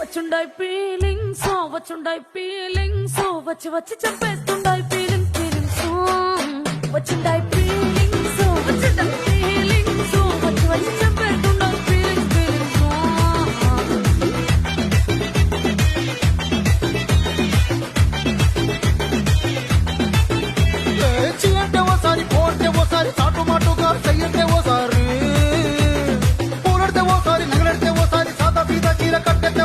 వచ్చుండాయి feelings వచ్చుండాయి feelings వచ్చి వచ్చి చెప్పేస్తుండాయి feeling feelings వచ్చుండాయి feelings వచ్చుండాయి feelings వచ్చి వచ్చి చెప్పేస్తుండాయి ఫీలింగ్ ఫీలింగ్స్ చీ అంటే ఓసారి పోతే ఓసారి చాటు మాటుగా చెయ్యంటే ఓసారి పూలడితే ఓసారి నగలడితే ఓసారి సాదా సీదా చీర కట్టెతే